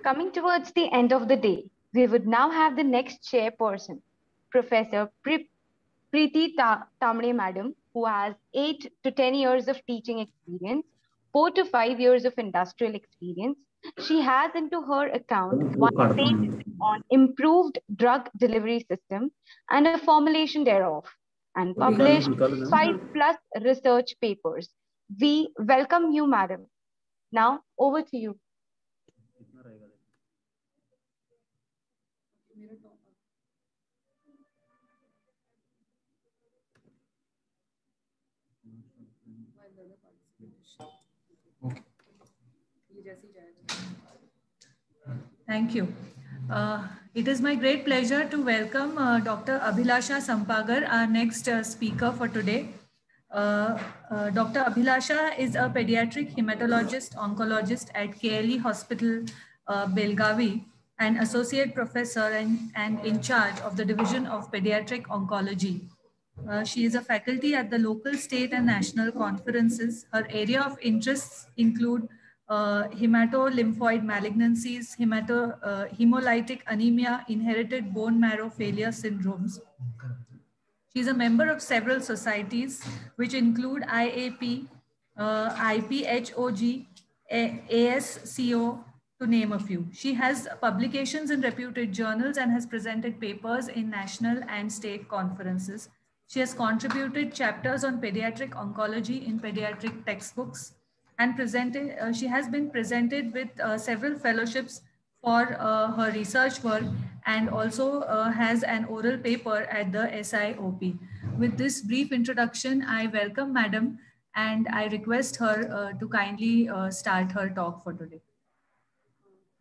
Coming towards the end of the day, we would now have the next chairperson, Professor Preeti Tamre Madam, who has 8 to 10 years of teaching experience, 4 to 5 years of industrial experience. She has into her account one patent on improved drug delivery system and a formulation thereof, and published 5 plus research papers. We welcome you, madam. Now, over to you. Thank you. It is my great pleasure to welcome Dr. Abhilasha Sampagar, our next speaker for today. Dr. Abhilasha is a pediatric hematologist oncologist at KLE Hospital, Belgavi, and associate professor and in charge of the Division of Pediatric Oncology. She is a faculty at the local, state, and national conferences. Her area of interests include hematolymphoid malignancies, hemolytic anemia, inherited bone marrow failure syndromes. She is a member of several societies, which include IAP, IPHOG, ASCO, to name a few. She has publications in reputed journals and has presented papers in national and state conferences. She has contributed chapters on pediatric oncology in pediatric textbooks and she has been presented with several fellowships for her research work, and also has an oral paper at the SIOP. With this brief introduction, I welcome Madam and I request her to kindly start her talk for today.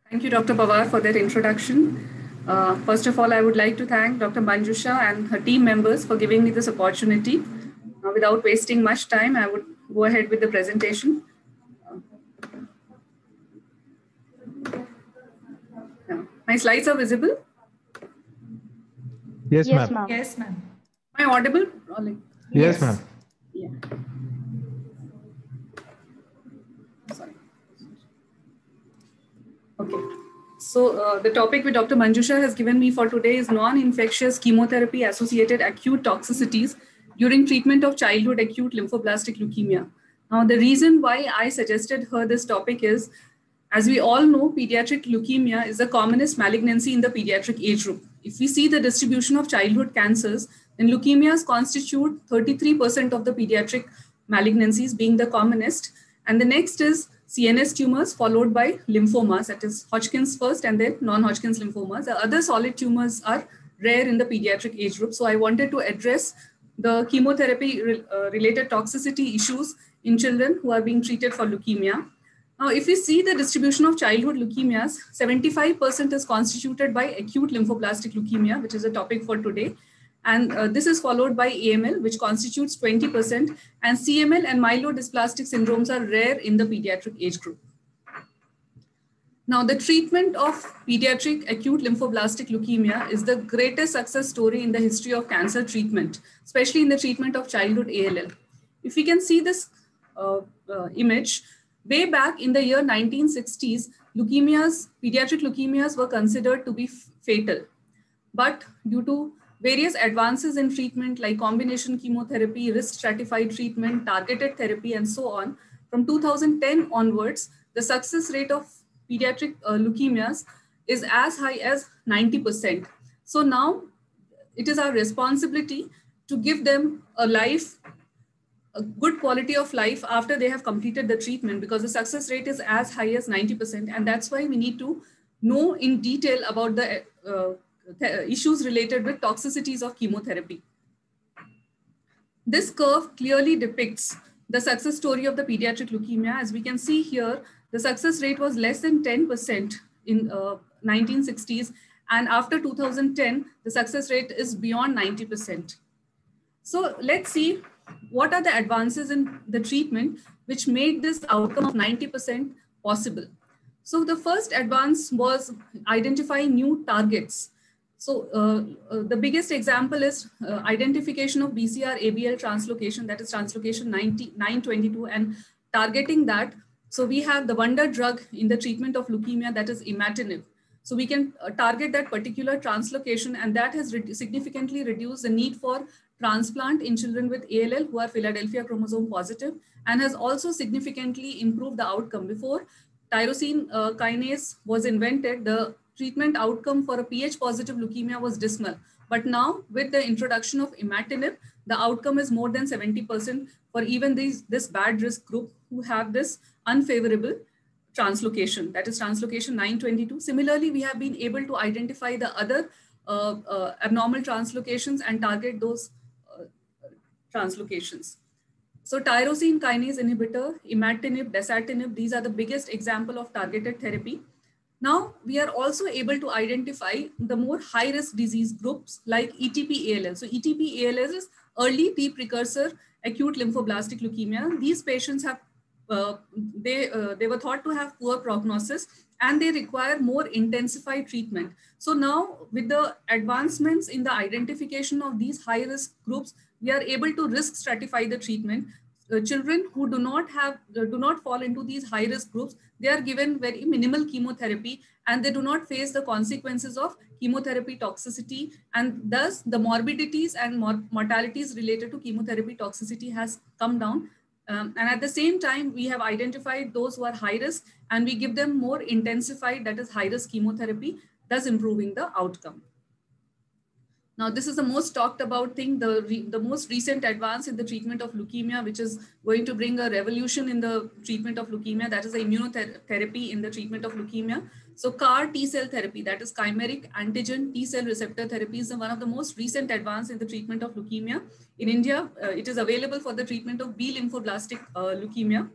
Thank you, Dr. Pawar, for that introduction. First of all, I would like to thank Dr. Manjusha and her team members for giving me this opportunity. Without wasting much time, I would go ahead with the presentation. My slides are visible? Yes, ma'am. Yes, ma'am. Am I audible? Yes, ma'am. Yeah. Sorry. Okay. So the topic which Dr. Manjusha has given me for today is non-infectious chemotherapy associated acute toxicities during treatment of childhood acute lymphoblastic leukemia. Now, the reason why I suggested her this topic is, as we all know, pediatric leukemia is the commonest malignancy in the pediatric age group. If we see the distribution of childhood cancers, then leukemias constitute 33% of the pediatric malignancies, being the commonest. And the next is CNS tumors, followed by lymphomas, that is Hodgkin's first and then non-Hodgkin's lymphomas. The other solid tumors are rare in the pediatric age group. So I wanted to address the chemotherapy related toxicity issues in children who are being treated for leukemia. Now, if we see the distribution of childhood leukemias, 75% is constituted by acute lymphoblastic leukemia, which is a topic for today. And this is followed by AML, which constitutes 20%, and CML and myelodysplastic syndromes are rare in the pediatric age group. Now, the treatment of pediatric acute lymphoblastic leukemia is the greatest success story in the history of cancer treatment, especially in the treatment of childhood ALL. If we can see this image, way back in the year 1960s, pediatric leukemias were considered to be fatal. But due to various advances in treatment like combination chemotherapy, risk stratified treatment, targeted therapy, and so on, from 2010 onwards, the success rate of pediatric leukemias is as high as 90%. So now it is our responsibility to give them a good quality of life after they have completed the treatment, because the success rate is as high as 90%. And that's why we need to know in detail about the issues related with toxicities of chemotherapy. This curve clearly depicts the success story of the pediatric leukemia. As we can see here, the success rate was less than 10% in 1960s. And after 2010, the success rate is beyond 90%. So let's see what are the advances in the treatment which made this outcome of 90% possible. So the first advance was identifying new targets. So the biggest example is identification of BCR-ABL translocation, that is translocation 922, and targeting that So we have the wonder drug in the treatment of leukemia, that is imatinib. So we can target that particular translocation, and that has significantly reduced the need for transplant in children with ALL who are Philadelphia chromosome positive, and has also significantly improved the outcome. Before tyrosine kinase was invented, the treatment outcome for a Ph positive leukemia was dismal. But now with the introduction of imatinib, the outcome is more than 70% for even this bad risk group who have this unfavorable translocation, that is translocation 922. Similarly, we have been able to identify the other abnormal translocations and target those translocations. So tyrosine kinase inhibitor, imatinib, dasatinib, these are the biggest example of targeted therapy. Now we are also able to identify the more high-risk disease groups like ETP-ALL. So ETP-ALL is early precursor acute lymphoblastic leukemia. These patients have they were thought to have poor prognosis and they require more intensified treatment. So now with the advancements in the identification of these high-risk groups, we are able to risk stratify the treatment. Children who do not fall into these high-risk groups, they are given very minimal chemotherapy and they do not face the consequences of chemotherapy toxicity, and thus the morbidities and mortalities related to chemotherapy toxicity has come down. And at the same time, we have identified those who are high risk and we give them more intensified, that is high risk chemotherapy, thus improving the outcome. Now, this is the most talked about thing, the most recent advance in the treatment of leukemia, which is going to bring a revolution in the treatment of leukemia, that is the immunotherapy in the treatment of leukemia. So CAR T-cell therapy, that is chimeric antigen T-cell receptor therapy, is one of the most recent advance in the treatment of leukemia. In India, it is available for the treatment of B lymphoblastic leukemia.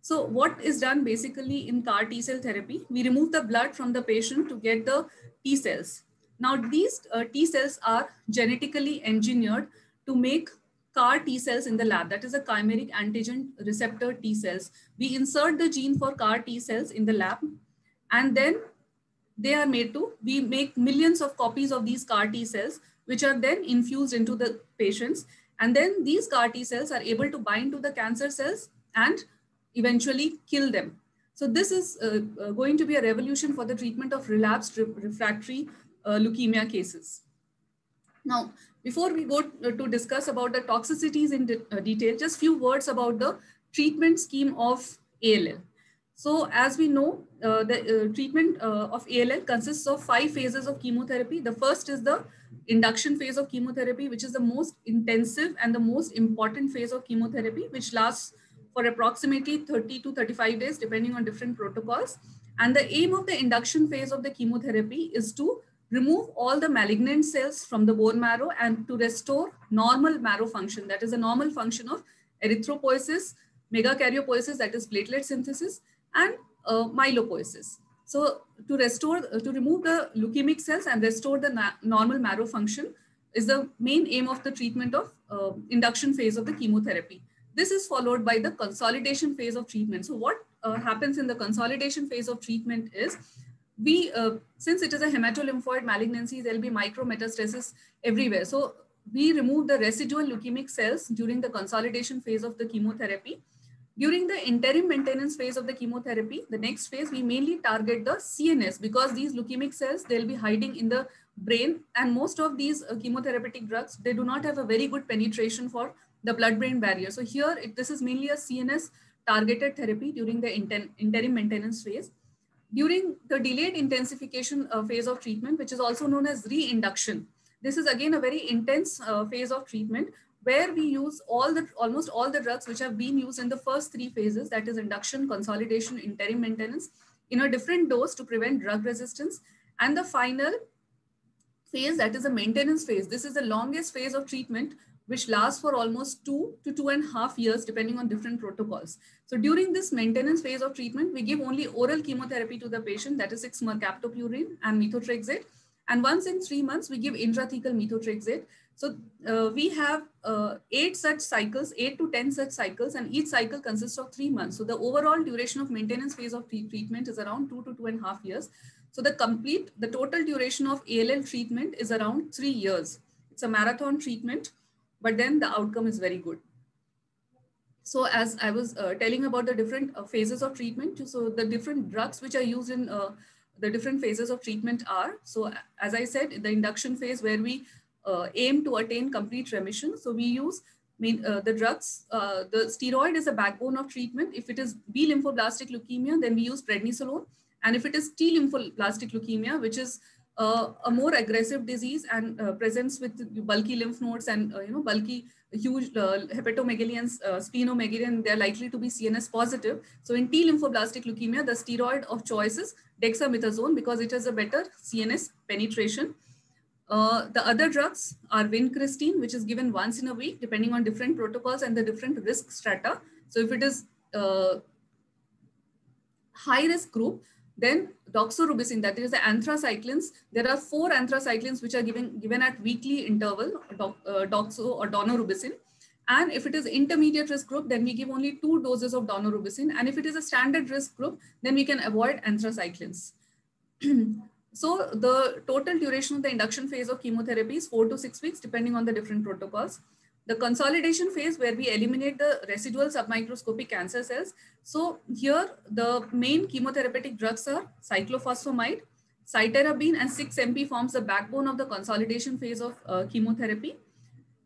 So what is done basically in CAR T-cell therapy? We remove the blood from the patient to get the T-cells. Now these T-cells are genetically engineered to make CAR T-cells in the lab, that is a chimeric antigen receptor T-cells. We insert the gene for CAR T-cells in the lab, and then they are made to, we make millions of copies of these CAR T-cells, which are then infused into the patients. And then these CAR T-cells are able to bind to the cancer cells and eventually kill them. So this is going to be a revolution for the treatment of relapsed refractory leukemia cases. Now, before we go to discuss about the toxicities in detail, just few words about the treatment scheme of ALL. So as we know, the treatment of ALL consists of 5 phases of chemotherapy. The first is the induction phase of chemotherapy, which is the most intensive and the most important phase of chemotherapy, which lasts for approximately 30 to 35 days, depending on different protocols. And the aim of the induction phase of the chemotherapy is to remove all the malignant cells from the bone marrow and to restore normal marrow function, that is a normal function of erythropoiesis, megakaryopoiesis, that is platelet synthesis, and myelopoiesis. So to remove the leukemic cells and restore the normal marrow function is the main aim of the treatment of induction phase of the chemotherapy. This is followed by the consolidation phase of treatment. So what happens in the consolidation phase of treatment is, since it is a hematolymphoid malignancy, there will be micrometastasis everywhere. So we remove the residual leukemic cells during the consolidation phase of the chemotherapy. During the interim maintenance phase of the chemotherapy, the next phase, we mainly target the CNS, because these leukemic cells, they'll be hiding in the brain, and most of these chemotherapeutic drugs, they do not have a very good penetration for the blood-brain barrier. So here, this is mainly a CNS targeted therapy during the interim maintenance phase. During the delayed intensification phase of treatment, which is also known as reinduction, this is again a very intense phase of treatment, where we use almost all the drugs which have been used in the first 3 phases, that is induction, consolidation, interim maintenance, in a different dose to prevent drug resistance. And the final phase, that is a maintenance phase. This is the longest phase of treatment, which lasts for almost 2 to 2.5 years, depending on different protocols. So during this maintenance phase of treatment, we give only oral chemotherapy to the patient, that is 6-mercaptopurine and methotrexate. And once in 3 months, we give intrathecal methotrexate. So we have 8 such cycles, 8 to 10 such cycles, and each cycle consists of 3 months. So the overall duration of maintenance phase of treatment is around 2 to 2.5 years. So the total duration of ALL treatment is around 3 years. It's a marathon treatment, but then the outcome is very good. So as I was telling about the different phases of treatment, so the different drugs which are used in the different phases of treatment are, so as I said, the induction phase where we aim to attain complete remission. So we use the drugs, the steroid is a backbone of treatment. If it is B lymphoblastic leukemia, then we use prednisolone. And if it is T lymphoblastic leukemia, which is a more aggressive disease and presents with bulky lymph nodes and bulky huge hepatomegaly and splenomegaly, and they're likely to be CNS positive. So in T lymphoblastic leukemia, the steroid of choice is dexamethasone because it has a better CNS penetration. The other drugs are vincristine, which is given once in a week, depending on different protocols and the different risk strata. So if it is high risk group, then doxorubicin, that is the anthracyclines. There are 4 anthracyclines which are given at weekly interval, doxo or daunorubicin. And if it is intermediate risk group, then we give only 2 doses of daunorubicin. And if it is a standard risk group, then we can avoid anthracyclines. So the total duration of the induction phase of chemotherapy is 4 to 6 weeks, depending on the different protocols. The consolidation phase where we eliminate the residual submicroscopic cancer cells. So here the main chemotherapeutic drugs are cyclophosphamide, cytarabine and 6-MP forms the backbone of the consolidation phase of chemotherapy.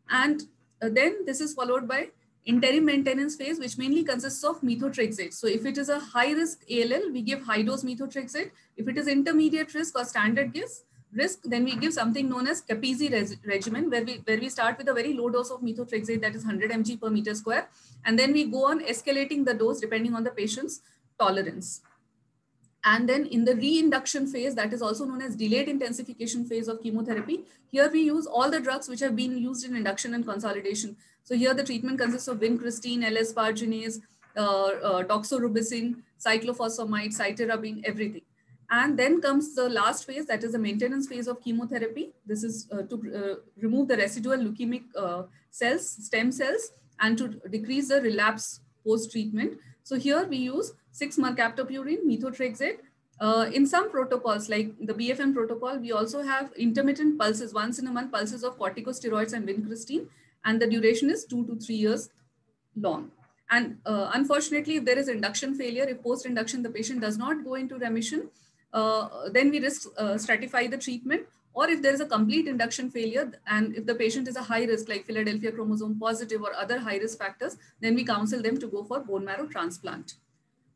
And then this is followed by interim maintenance phase, which mainly consists of methotrexate. So if it is a high risk ALL, we give high dose methotrexate. If it is intermediate risk or standard risk, then we give something known as Capizzi regimen, where we start with a very low dose of methotrexate, that is 100 mg per meter square. And then we go on escalating the dose depending on the patient's tolerance. And then in the reinduction phase, that is also known as delayed intensification phase of chemotherapy, here we use all the drugs which have been used in induction and consolidation. So here the treatment consists of vincristine, L-asparginase, doxorubicin, cyclophosphamide, cytarabine, everything. And then comes the last phase, that is the maintenance phase of chemotherapy. This is to remove the residual leukemic cells, stem cells, and to decrease the relapse post-treatment. So here we use 6-mercaptopurine, methotrexate. In some protocols, like the BFM protocol, we also have intermittent pulses, once in a month pulses of corticosteroids and vincristine, and the duration is 2 to 3 years long. And unfortunately, if there is induction failure, if post-induction the patient does not go into remission, then we risk stratify the treatment. Or if there is a complete induction failure, and if the patient is a high risk, like Philadelphia chromosome positive or other high risk factors, then we counsel them to go for bone marrow transplant.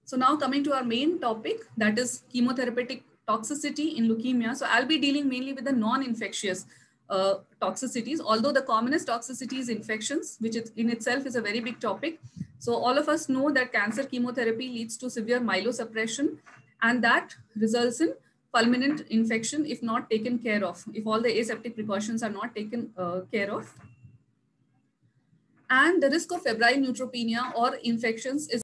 So now coming to our main topic, that is chemotherapeutic toxicity in leukemia. So I'll be dealing mainly with the non-infectious toxicities, although the commonest toxicity is infections, which in itself is a very big topic. So all of us know that cancer chemotherapy leads to severe myelosuppression, and that results in fulminant infection if not taken care of, if all the aseptic precautions are not taken care of. And the risk of febrile neutropenia or infections is